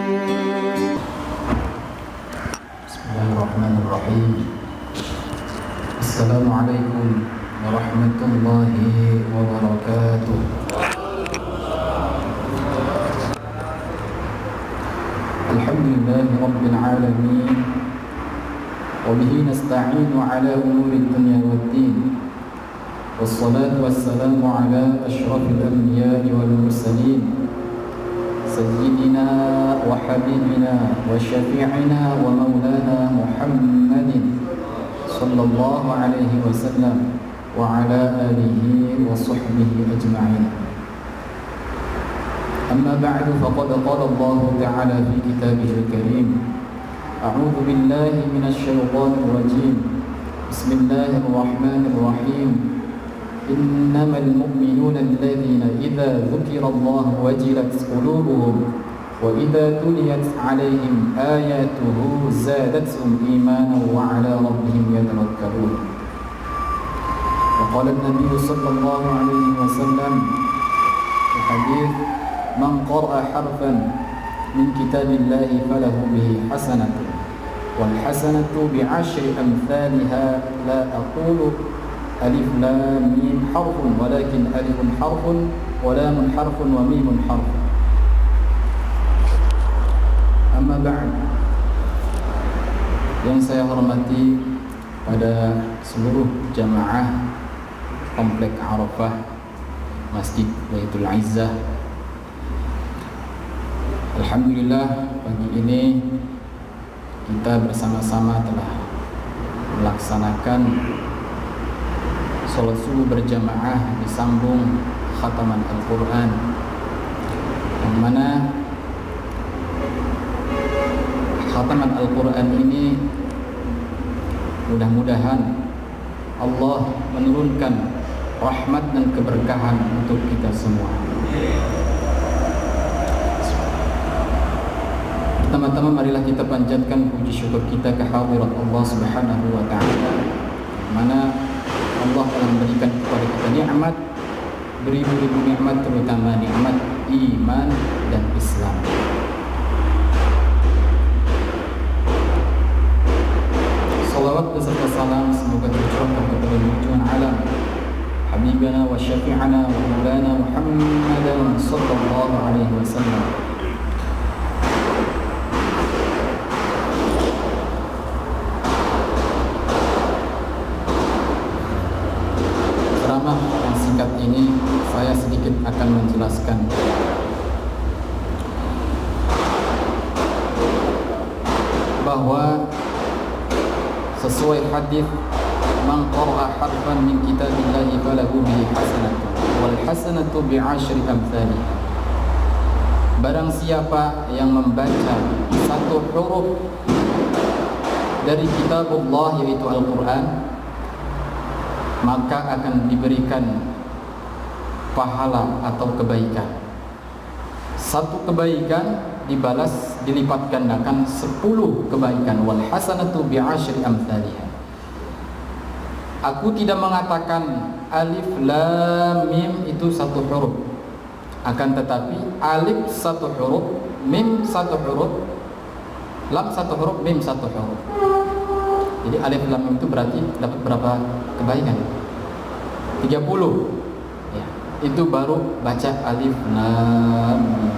Bismillahirrahmanirrahim. Assalamualaikum warahmatullahi wabarakatuh. Alhamdulillahi rabbil alamin. Wa bihi nasta'inu ala umuri dunya waddin. Wassalatu wassalamu ala asyrafil anbiya'i wal mursalin سيدنا وحبيبنا وشفيعنا ومولانا محمد صلى الله عليه وسلم وعلى آله وصحبه أجمعين. أما بعد فقد قال الله تعالى في كتابه الكريم: أعوذ بالله من الشيطان الرجيم. بسم الله الرحمن الرحيم. إنما المؤمنون الذين إذا ذكر الله وجلت قلوبهم وإذا تليت عليهم آياته زادتهم إيمانا وعلى ربهم يتوكلون. وقال النبي صلى الله عليه وسلم في حديث: من قرأ حرفا من كتاب الله فله به حسنة والحسنة بعشر أمثالها لا أقول ألف لام ميم حرف ولكن ألف حرف ولام حرف وميم حرف. Amma ba'd. Yang saya hormati pada seluruh jamaah Komplek Arafah Masjid Baitul Izzah. Alhamdulillah, pagi ini kita bersama-sama telah melaksanakan sholat subuh berjamaah disambung khataman Al-Quran, yang mana khataman Al-Quran ini mudah-mudahan Allah menurunkan rahmat dan keberkahan untuk kita semua. Pertama-tama marilah kita panjatkan puji syukur kita kehadirat Allah Subhanahu wa taala, mana Allah telah memberikan kepada kita nikmat, beribu-ribu nikmat, terutama nikmat iman dan Islam. Salawat beserta salam semoga tercurahkan kepada junjungan alam Habibana wa syafi'ana wa maulana Muhammadan sallallahu alaihi wasallam. Ceramah yang singkat ini saya sedikit akan menjelaskan bahwa sesuai hadis, man qara'a harfan min kitabillahi falahu bihi hasanatun wal hasanatu bi'ashri amsalih. Barang siapa yang membaca satu huruf dari kitabullah, yaitu Al-Quran, maka akan diberikan pahala atau kebaikan. Satu kebaikan dibalas, dilipat gandakan 10 kebaikan. Wal hasanatu bi'ashri amsalihha. Aku tidak mengatakan alif lam mim itu satu huruf, akan tetapi alif satu huruf, mim satu huruf, lam satu huruf, mim satu huruf. Jadi alif lam mim itu berarti dapat berapa kebaikan? 30. Ya, itu baru baca alif lam mim.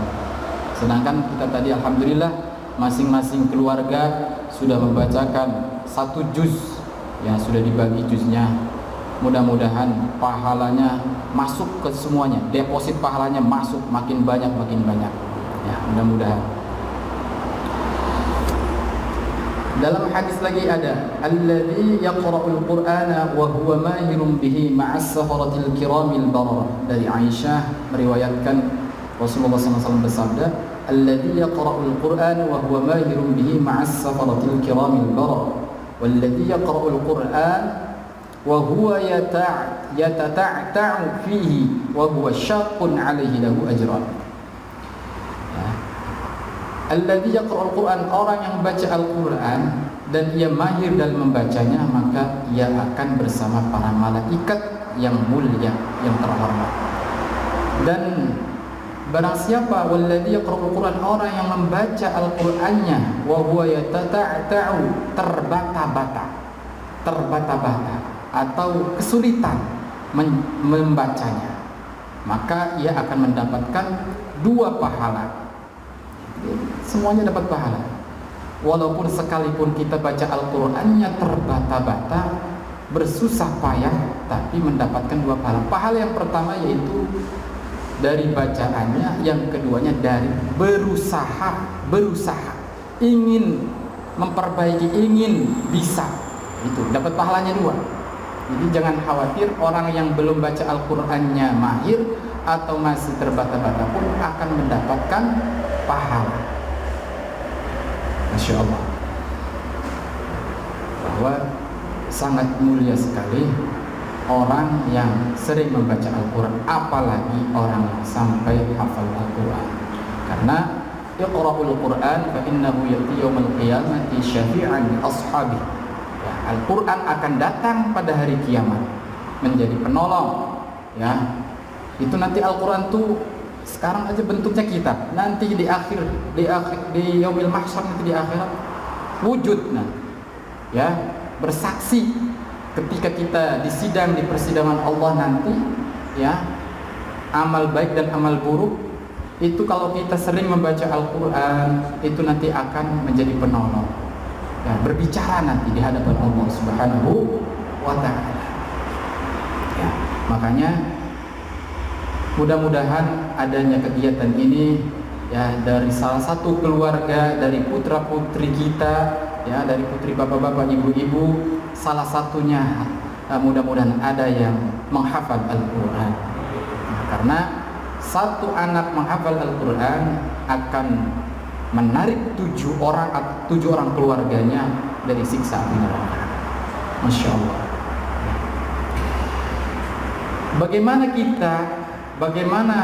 Sedangkan kita tadi alhamdulillah masing-masing keluarga sudah membacakan satu juz, yang sudah dibagi juznya. Mudah-mudahan pahalanya masuk ke semuanya, deposit pahalanya masuk makin banyak ya, mudah-mudahan. Dalam hadis lagi ada alladzi yaqra'ul qur'ana wa huwa mahirun bihi ma'as saharatil kiramil bararah. Dari Aisyah meriwayatkan Rasulullah SAW bersabda, alladzi yaqra'ul qur'ana wa huwa mahirun bihi ma'as saharatil kiramil bararah walladzi yaqra'ul qur'ana wa huwa yatata'ta'u fihi wa huwa syaqqun 'alaihi lahu ajran. Alladzi yaqra'ul Qur'an, orang yang baca Al-Qur'an dan ia mahir dalam membacanya, maka ia akan bersama para malaikat yang mulia, yang terhormat. Dan Barang siapa walladzi yaqra'ul Qur'an, orang yang membaca Al-Qur'annya wa huwa yatata'u, terbata-bata atau kesulitan membacanya, maka ia akan mendapatkan 2 pahala. Semuanya dapat pahala. Walaupun sekalipun kita baca Al-Qur'annya terbata-bata, bersusah payah, tapi mendapatkan 2 pahala. Pahala yang pertama yaitu dari bacaannya, yang keduanya dari berusaha ingin memperbaiki, ingin bisa, itu dapat pahalanya 2. Jadi jangan khawatir, orang yang belum baca Al-Qur'annya mahir atau masih terbata-bata pun akan mendapatkan pahala. Masya Allah, bahwa sangat mulia sekali orang yang sering membaca Al-Quran, apalagi orang yang sampai hafal Al-Quran. Karena iqra'ul Quran fa innahu ya'ti yaumal qiyamati syafi'an li ashabi. Ya, Al-Quran akan datang pada hari kiamat menjadi penolong. Ya, itu nanti Al-Quran tuh sekarang aja bentuknya kitab, nanti di yaumil mahsyar, nanti di akhirat wujud, ya, bersaksi ketika kita disidang di persidangan Allah nanti, ya, amal baik dan amal buruk itu kalau kita sering membaca Al-Quran itu nanti akan menjadi penolong, ya, berbicara nanti di hadapan Allah Subhanahu wa ta'ala. Ya, makanya mudah-mudahan adanya kegiatan ini, ya, dari salah satu keluarga, dari putra-putri kita, ya, dari putri bapak-bapak, ibu-ibu, salah satunya mudah-mudahan ada yang menghafal Al-Quran. Karena satu anak menghafal Al-Quran akan menarik 7 orang keluarganya dari siksa api neraka. Masya Allah. Bagaimana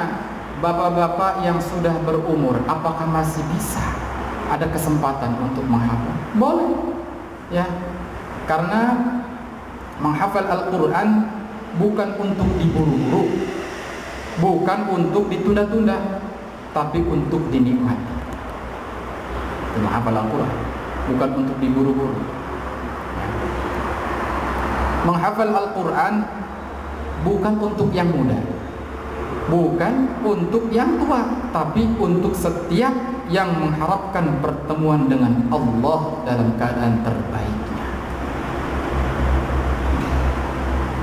bapak-bapak yang sudah berumur, apakah masih bisa ada kesempatan untuk menghafal? Boleh, ya, karena menghafal Al-Quran bukan untuk diburu-buru, bukan untuk ditunda-tunda, tapi untuk dinikmati. Menghafal Al-Quran bukan untuk diburu-buru. Menghafal Al-Quran bukan untuk yang muda, bukan untuk yang tua, tapi untuk setiap yang mengharapkan pertemuan dengan Allah dalam keadaan terbaiknya.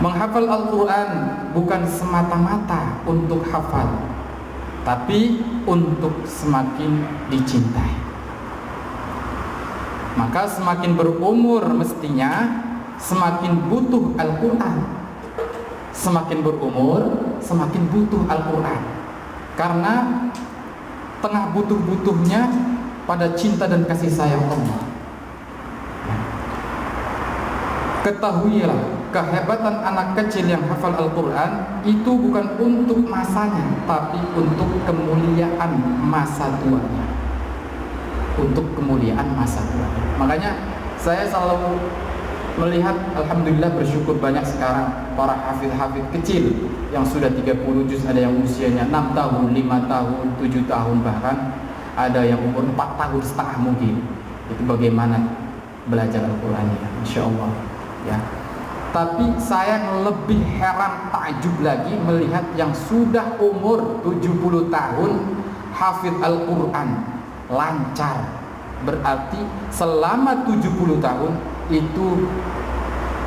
Menghafal Al-Quran bukan semata-mata untuk hafal, tapi untuk semakin dicintai. Maka semakin berumur mestinya semakin butuh Al-Quran. Semakin berumur semakin butuh Al-Quran, karena tengah butuh-butuhnya pada cinta dan kasih sayang Allah. Ketahuilah, kehebatan anak kecil yang hafal Al-Quran itu bukan untuk masanya, tapi untuk kemuliaan masa tuanya. Untuk kemuliaan masa tuanya. Makanya saya selalu melihat, alhamdulillah, bersyukur banyak sekarang para hafid-hafid kecil yang sudah 30 juz, ada yang usianya 6 tahun, 5 tahun, 7 tahun, bahkan ada yang umur 4 tahun setengah mungkin. Itu bagaimana belajar Al-Qurannya, Masya Allah, ya. Tapi saya lebih heran, takjub lagi melihat yang sudah umur 70 tahun hafid Al-Quran lancar. Berarti selama 70 tahun itu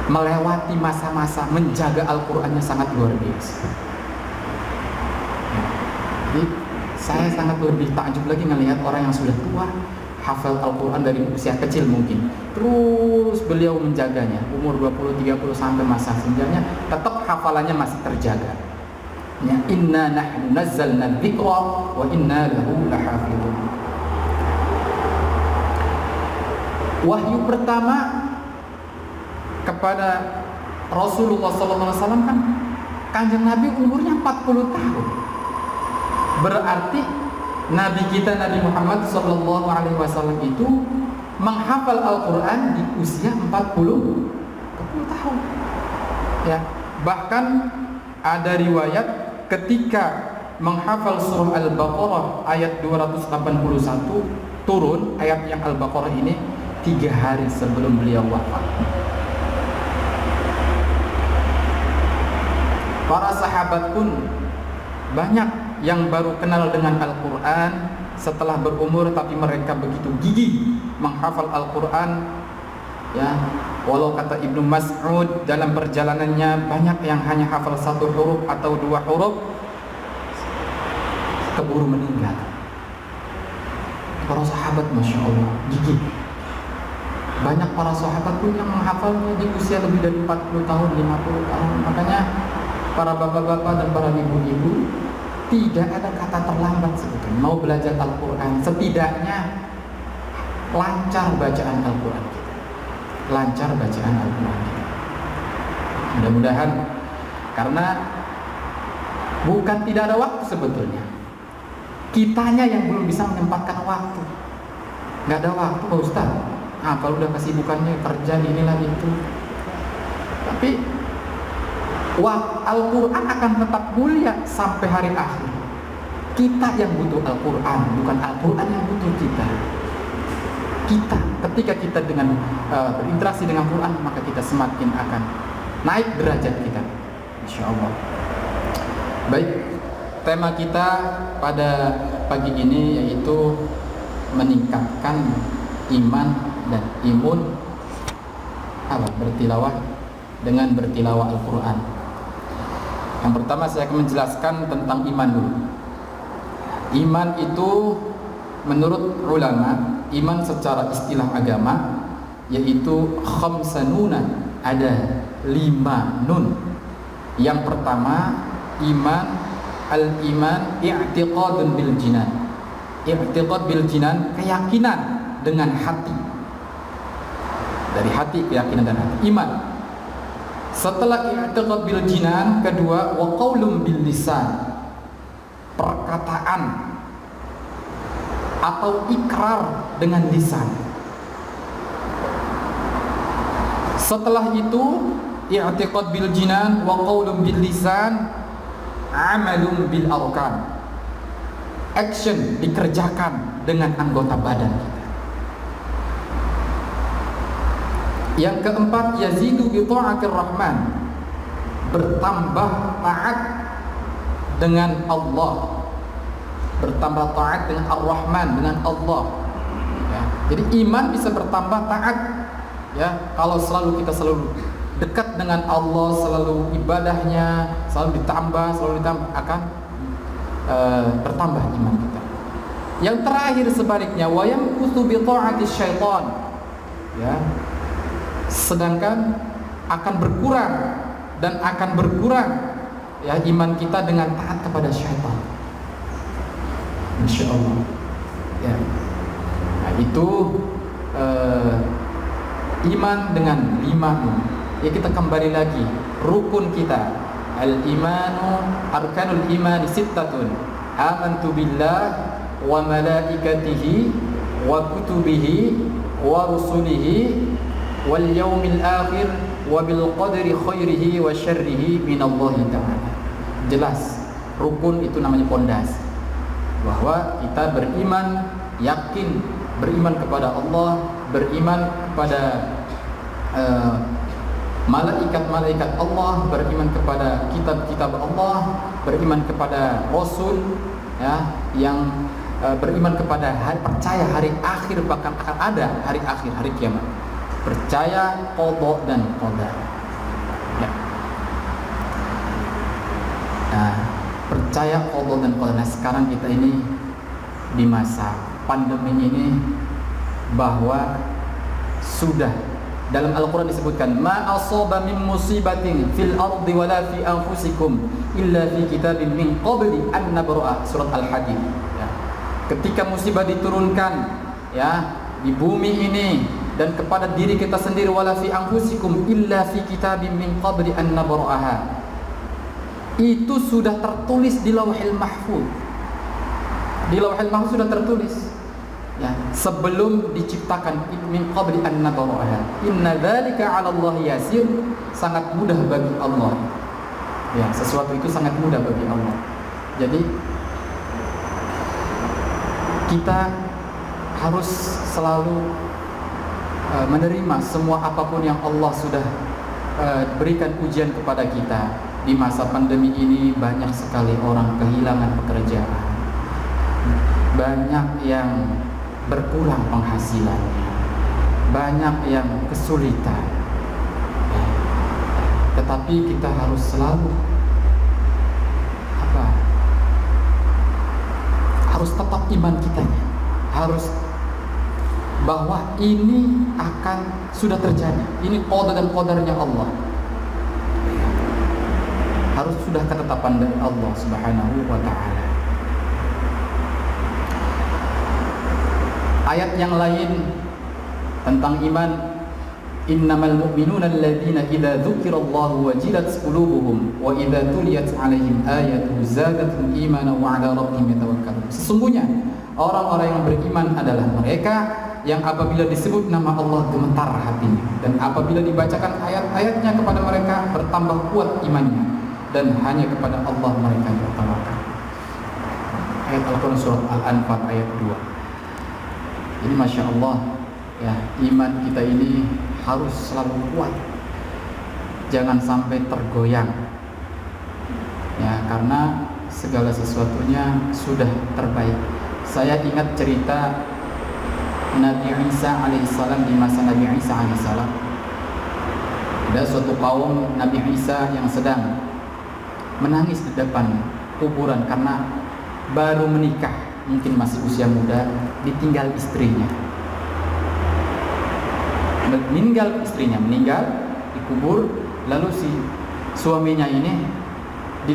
melewati masa-masa menjaga Al-Qurannya sangat luar biasa. Jadi saya sangat lebih takjub lagi melihat orang yang sudah tua hafal Al-Quran dari usia kecil mungkin, terus beliau menjaganya umur 20-30 sampai masa senjanya, tetap hafalannya masih terjaga. Ya, inna nahnu nazzalna dzikra wa inna lahu lahafizun. Wahyu pertama kepada Rasulullah SAW kan Kanjeng Nabi umurnya 40 tahun. Berarti Nabi kita Nabi Muhammad SAW itu menghafal Al-Quran di usia 40 tahun. Ya, bahkan ada riwayat ketika menghafal surah Al-Baqarah ayat 281 turun, ayat yang Al-Baqarah ini 3 hari sebelum beliau wafat. Para sahabat pun banyak yang baru kenal dengan Al-Quran setelah berumur, tapi mereka begitu gigih menghafal Al-Quran, ya. Walau kata Ibnu Mas'ud dalam perjalanannya banyak yang hanya hafal 1 huruf atau 2 huruf, keburu meninggal. Para sahabat Masya Allah gigih. Banyak para sahabat pun yang menghafalnya di usia lebih dari 40 tahun, 50 tahun. Makanya para bapak-bapak dan para ibu-ibu, tidak ada kata terlambat sebetulnya. Mau belajar Al-Quran, setidaknya lancar bacaan Al-Quran kita. Lancar bacaan Al-Quran kita. Mudah-mudahan, karena bukan tidak ada waktu sebetulnya, kitanya yang belum bisa menyempatkan waktu. Nggak ada waktu Pak Ustaz. Kalau udah kesibukannya kerja inilah itu. Tapi Al-Quran akan tetap mulia sampai hari akhir. Kita yang butuh Al-Quran, bukan Al-Quran yang butuh kita. Ketika kita dengan berinteraksi dengan Quran, maka kita semakin akan naik derajat kita, insyaallah. Baik, tema kita pada pagi ini yaitu meningkatkan iman dan imun bertilawah dengan bertilawah Al-Quran. Yang pertama saya akan menjelaskan tentang iman dulu. Iman itu menurut ulama, iman secara istilah agama yaitu khamsanuna, ada 5 nun. Yang pertama, iman, al-iman i'tiqadun bil jinan. I'tiqad bil jinan, keyakinan dengan hati. Dari hati, keyakinan dan hati, iman. Setelah i'tiqad bil jinan, kedua wa qaulun bil lisan, perkataan atau ikrar dengan lisan. Setelah itu i'tiqad bil jinan wa qaulun bil lisan, amalun bil arkan, action dikerjakan dengan anggota badan kita. Yang keempat, yazidu bi ta'atir rahman, bertambah taat dengan Allah, bertambah taat dengan Ar-Rahman, dengan Allah, ya. Jadi iman bisa bertambah taat, ya. Kalau kita selalu dekat dengan Allah, selalu ibadahnya selalu ditambah, akan bertambah iman kita. Yang terakhir sebaliknya, wa yamkutu bi ta'ati syaitan, ya. Sedangkan akan berkurang ya iman kita dengan taat kepada syaitan. Insya Allah, ya. Nah, itu iman dengan 5. Ya, kita kembali lagi rukun kita. Al-imanu arkanul imani sittatun, amantu billah wa malaikatihi wa kutubihi wa rusulihi wal yaumil akhir wa bil qadri khairihi wa syarrihi minallahi ta'ala. Jelas, rukun itu namanya pondasi, bahwa kita beriman, yakin, beriman kepada Allah, beriman kepada malaikat-malaikat Allah, beriman kepada kitab-kitab Allah, beriman kepada Rasul, ya, yang beriman kepada percaya hari akhir, bahkan akan ada hari akhir, hari kiamat. Percaya qada dan qadar, ya. Nah, percaya qada dan qadar. Nah, sekarang kita ini di masa pandemi ini, bahwa sudah dalam Al-Quran disebutkan ma asaba min musibatin fil ardi wala fi anfusikum illa fi kitabin min qabli an nabra'a, surat Al-Hadid, ya. Ketika musibah diturunkan, ya, di bumi ini dan kepada diri kita sendiri, wala fi anfusikum illa fi kitabin min qabli an nabra'aha, itu sudah tertulis di Lauhil Mahfuz. Di Lauhil Mahfuz sudah tertulis, ya, sebelum diciptakan, min qabli an nabra'aha, inna dzalika 'ala Allah yasir, sangat mudah bagi Allah, ya, sesuatu itu sangat mudah bagi Allah. Jadi kita harus selalu menerima semua apapun yang Allah sudah berikan ujian kepada kita. Di masa pandemi ini banyak sekali orang kehilangan pekerjaan, banyak yang berkurang penghasilannya, banyak yang kesulitan. Tetapi kita harus selalu harus tetap iman kita, harus bahwa ini akan sudah terjadi, ini qada dan qadarnya Allah, harus sudah ketetapan dari Allah Subhanahu wa ta'ala. Ayat yang lain tentang iman, innamal mu'minuna alladzina idza dzukirallahu wajilat qulubuhum wa idza tuliyat 'alaihim ayatuhu zadatuhum imanan wa 'ala rabbihim yatawakkalun. Sesungguhnya orang-orang yang beriman adalah mereka yang apabila disebut nama Allah gemetar hatinya, dan apabila dibacakan ayat-ayatnya kepada mereka bertambah kuat imannya, dan hanya kepada Allah mereka bertawakal. Ayat Al-Quran surah Al-Anfal ayat 2. Ini Masya Allah ya, iman kita ini harus selalu kuat, jangan sampai tergoyang ya, karena segala sesuatunya sudah terbaik. Saya ingat cerita Nabi Isa alaihissalam. Di masa Nabi Isa alaihissalam ada suatu kaum Nabi Isa yang sedang menangis di depan kuburan karena baru menikah, mungkin masih usia muda, ditinggal istrinya. Meninggal dikubur, lalu si suaminya ini di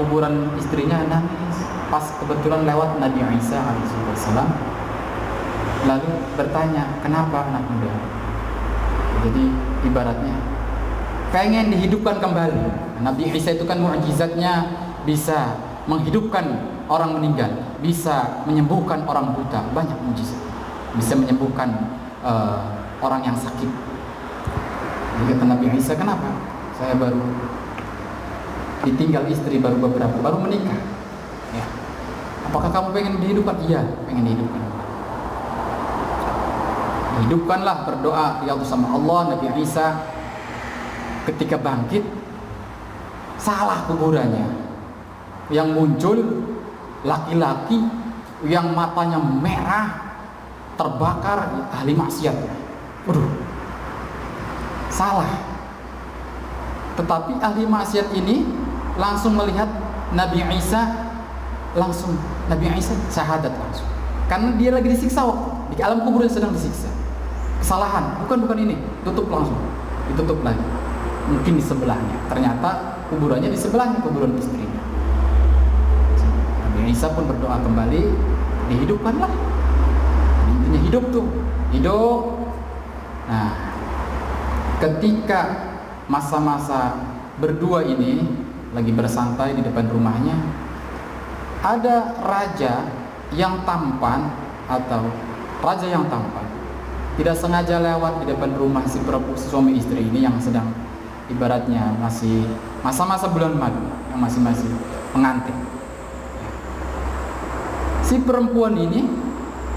kuburan istrinya nangis. Pas kebetulan lewat Nabi Isa alaihissalam, lalu bertanya, kenapa anak muda? Jadi ibaratnya pengen dihidupkan kembali. Nabi Isa itu kan mukjizatnya bisa menghidupkan orang meninggal, bisa menyembuhkan orang buta, banyak mukjizat, bisa menyembuhkan orang yang sakit. Jadi kata Nabi Isa, kenapa? Saya baru ditinggal istri, baru menikah ya. Apakah kamu pengen dihidupkan? Iya, pengen dihidupkan. Hidupkanlah, berdoa ya Allah sama Allah. Nabi Isa ketika bangkit, salah kuburannya. Yang muncul laki-laki yang matanya merah, terbakar, ahli maksiat. Waduh, salah. Tetapi ahli maksiat ini langsung melihat Nabi Isa, Nabi Isa syahadat langsung. Karena dia lagi disiksa waktu di alam kuburan, sedang disiksa. Kesalahan, bukan ini, tutup langsung, ditutup lagi. Mungkin di sebelahnya, ternyata kuburannya di sebelahnya kuburan istrinya. Nabi Isa pun berdoa kembali, dihidupkanlah. Intinya hidup tuh, hidup. Nah, ketika masa-masa berdua ini lagi bersantai di depan rumahnya, ada raja yang tampan tidak sengaja lewat di depan rumah si suami istri ini yang sedang ibaratnya masih masa-masa bulan madu, yang masih pengantin. Si perempuan ini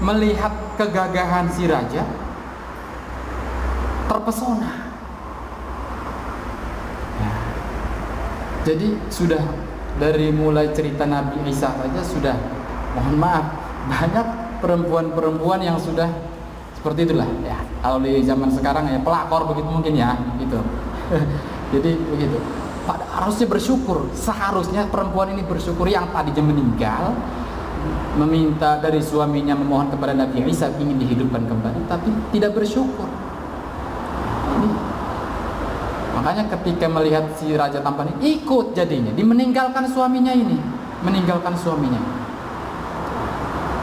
melihat kegagahan si raja, terpesona ya. Jadi sudah dari mulai cerita Nabi Isa saja sudah, mohon maaf, banyak perempuan-perempuan yang sudah seperti itulah ya. Kalau di zaman sekarang ya pelakor begitu mungkin ya gitu. Jadi begitu. Harusnya bersyukur, seharusnya perempuan ini bersyukur yang tadinya meninggal, meminta dari suaminya, memohon kepada Nabi Isa ingin dihidupkan kembali, tapi tidak bersyukur. Ini makanya ketika melihat si raja tampan ini ikut jadinya, meninggalkan suaminya.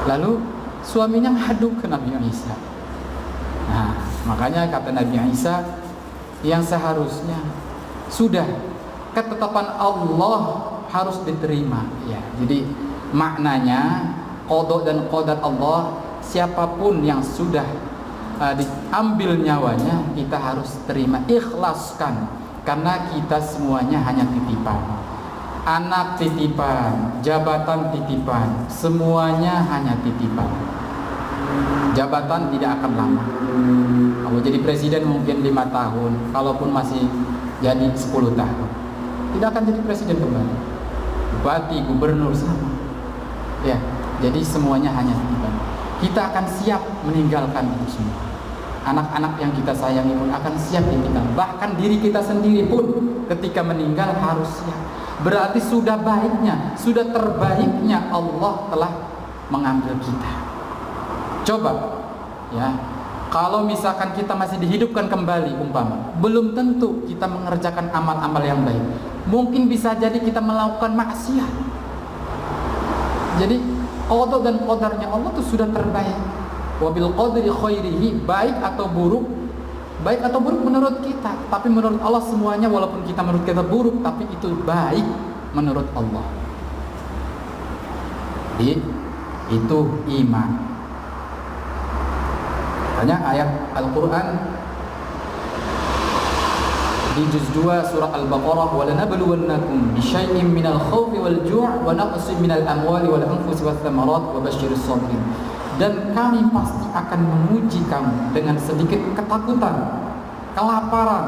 Lalu suaminya ngadu ke Nabi Isa. Nah, makanya kata Nabi Isa, yang seharusnya sudah ketetapan Allah harus diterima ya. Jadi maknanya qada dan qadar Allah, siapapun yang sudah diambil nyawanya, kita harus terima, ikhlaskan, karena kita semuanya hanya titipan. anak titipan, jabatan titipan, semuanya hanya titipan. Jabatan tidak akan lama. Kalau jadi presiden mungkin 5 tahun, kalaupun masih jadi 10 tahun, tidak akan jadi presiden kembali. Bupati, gubernur sama. Ya, jadi semuanya hanya titipan. Kita akan siap meninggalkan itu semua. Anak-anak yang kita sayangi pun akan siap ditinggal. Bahkan diri kita sendiri pun ketika meninggal harus siap. Berarti sudah baiknya, sudah terbaiknya Allah telah mengambil kita. Coba, ya, kalau misalkan kita masih dihidupkan kembali umpama, belum tentu kita mengerjakan amal-amal yang baik. Mungkin bisa jadi kita melakukan maksiat. Jadi qada dan qadarnya Allah itu sudah terbaik. Wabil qadri khairihi, baik atau buruk menurut kita, tapi menurut Allah semuanya, walaupun kita menurut kita buruk, tapi itu baik menurut Allah. Jadi itu iman. Banyak ayat Al-Quran di juz 2 surah Al-Baqarah, وَلَنَبْلُوَنَّكُمْ بِشَيْءٍ مِّنَ الْخَوْفِ وَالْجُوعِ وَنَقْصٍ مِّنَ الْأَمْوَالِ وَالْأَنفُسِ وَالثَّمَرَاتِ وَبَشِّرِ الصَّابِرِينَ. Dan kami pasti akan menguji kamu dengan sedikit ketakutan, kelaparan,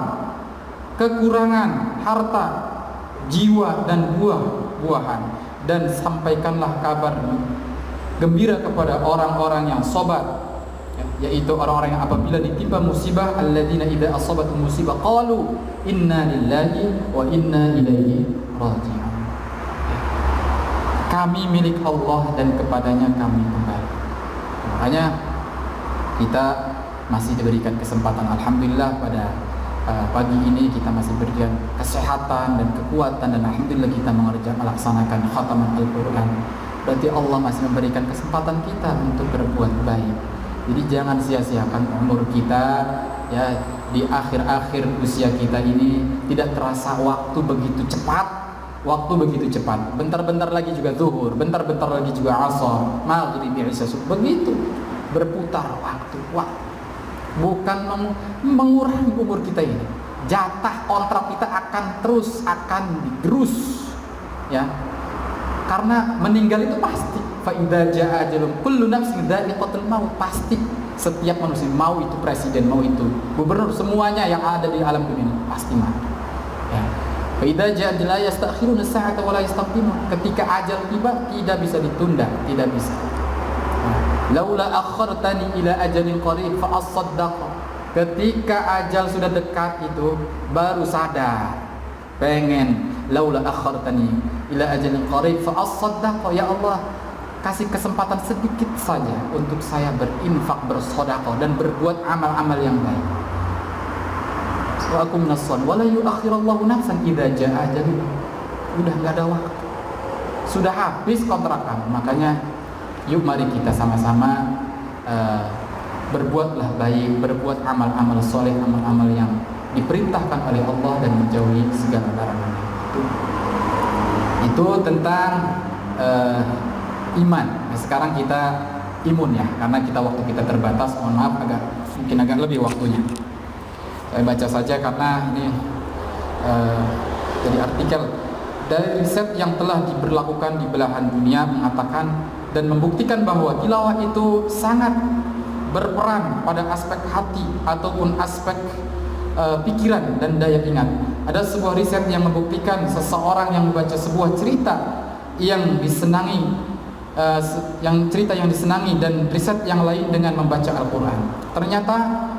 kekurangan harta, jiwa dan buah-buahan. Dan sampaikanlah kabar gembira kepada orang-orang yang sabar, yaitu orang-orang yang apabila ditimpa musibah, alladzina idza asabatuhum musibah qalu inna lillahi wa inna ilaihi raji'un. Kami milik Allah dan kepadanya kami kembali. Makanya kita masih diberikan kesempatan, alhamdulillah, pada pagi ini kita masih berikan kesehatan dan kekuatan, dan alhamdulillah kita melaksanakan khataman Al-Quran. Berarti Allah masih memberikan kesempatan kita untuk berbuat baik. Jadi jangan sia-siakan umur kita, ya, di akhir-akhir usia kita ini. Tidak terasa waktu begitu cepat. Bentar-bentar lagi juga zuhur, bentar-bentar lagi juga asar, maghrib, isya, subuh. Begitu berputar waktu. Bukan mengurangi umur kita ini. Jatah kontrak kita akan digerus, ya. Karena meninggal itu pasti. Fa idza jaa ajalum kullu nafsin dha'iqatul maut. Pasti setiap manusia, mau itu presiden, mau itu gubernur, semuanya yang ada di alam dunia pasti mati. Ya. Fa idza jaa la yastakhiruna sa'ata wa la yastaqdimun. Ketika ajal tiba tidak bisa ditunda, tidak bisa. Laula akhartani ila ajalin qarib fa asaddaq. Ketika ajal sudah dekat itu baru sadar, pengen laula akhartani ila ajalin qarib fa asaddaq. Ya Allah, kasih kesempatan sedikit saja untuk saya berinfak, bersedekah dan berbuat amal-amal yang baik. Wa akum nassan wa la yu'akhirullahu nafsan idza jaa ajaluha. Udah enggak ada waktu. Sudah habis kontrak kamu. Makanya yuk mari kita sama-sama berbuatlah baik, berbuat amal-amal soleh, amal-amal yang diperintahkan oleh Allah dan menjauhi segala larangan. Itu tentang iman. Nah, sekarang kita imun, ya, karena waktu kita terbatas. Mohon maaf, mungkin agak lebih waktunya. Saya baca saja karena ini dari artikel dari riset yang telah diberlakukan di belahan dunia mengatakan dan membuktikan bahwa tilawah itu sangat berperan pada aspek hati ataupun aspek pikiran dan daya ingat. Ada sebuah riset yang membuktikan seseorang yang membaca sebuah cerita yang disenangi, dan riset yang lain dengan membaca Al-Quran. Ternyata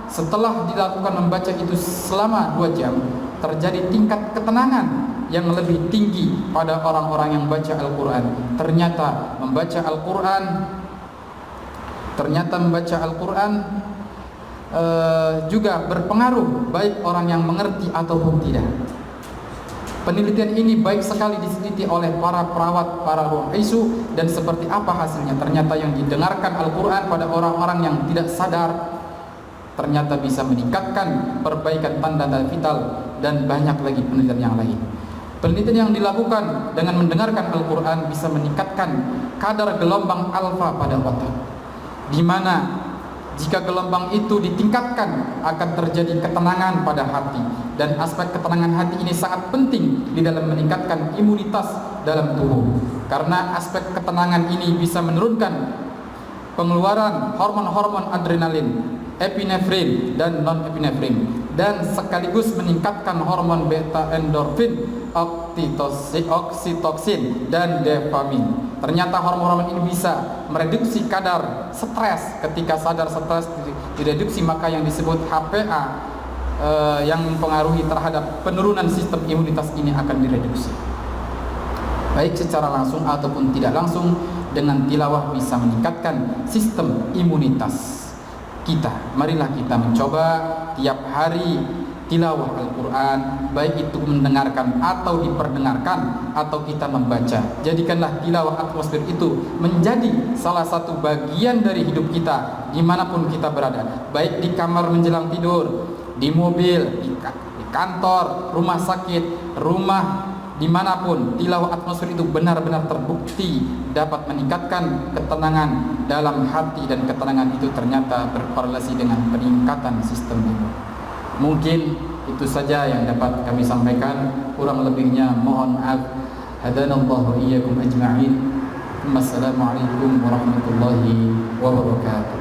setelah dilakukan membaca itu selama 2 jam, terjadi tingkat ketenangan yang lebih tinggi pada orang-orang yang baca Al-Quran. Ternyata membaca Al-Quran juga berpengaruh, baik orang yang mengerti ataupun tidak. Penelitian ini baik sekali diteliti oleh para perawat, para ruh isu, dan seperti apa hasilnya? Ternyata yang didengarkan Al-Quran pada orang-orang yang tidak sadar ternyata bisa meningkatkan perbaikan tanda-tanda vital dan banyak lagi penelitian yang lain. Penelitian yang dilakukan dengan mendengarkan Al-Quran bisa meningkatkan kadar gelombang alfa pada otak, di mana Jika gelombang itu ditingkatkan, akan terjadi ketenangan pada hati. Dan aspek ketenangan hati ini sangat penting di dalam meningkatkan imunitas dalam tubuh. Karena aspek ketenangan ini bisa menurunkan pengeluaran hormon-hormon adrenalin, epinefrin dan non-epinefrin, dan sekaligus meningkatkan hormon beta endorfin, oksitoksin dan dopamin. Ternyata hormon-hormon ini bisa mereduksi kadar stres. Ketika sadar stres direduksi, maka yang disebut HPA yang mempengaruhi terhadap penurunan sistem imunitas ini akan direduksi. Baik secara langsung ataupun tidak langsung, dengan tilawah bisa meningkatkan sistem imunitas kita. Marilah kita mencoba tiap hari tilawah Al-Quran, baik itu mendengarkan atau diperdengarkan atau kita membaca. Jadikanlah tilawah atmosfer itu menjadi salah satu bagian dari hidup kita dimanapun kita berada, baik di kamar menjelang tidur, di mobil, di kantor, rumah sakit, rumah, dimanapun. Tilawah atmosfer itu benar-benar terbukti dapat meningkatkan ketenangan dalam hati, dan ketenangan itu ternyata berkorelasi dengan peningkatan sistem imun. Mungkin itu saja yang dapat kami sampaikan, kurang lebihnya mohon maaf. Hadanallahu wa iyyakum ajma'in. Wassalamualaikum warahmatullahi wabarakatuh.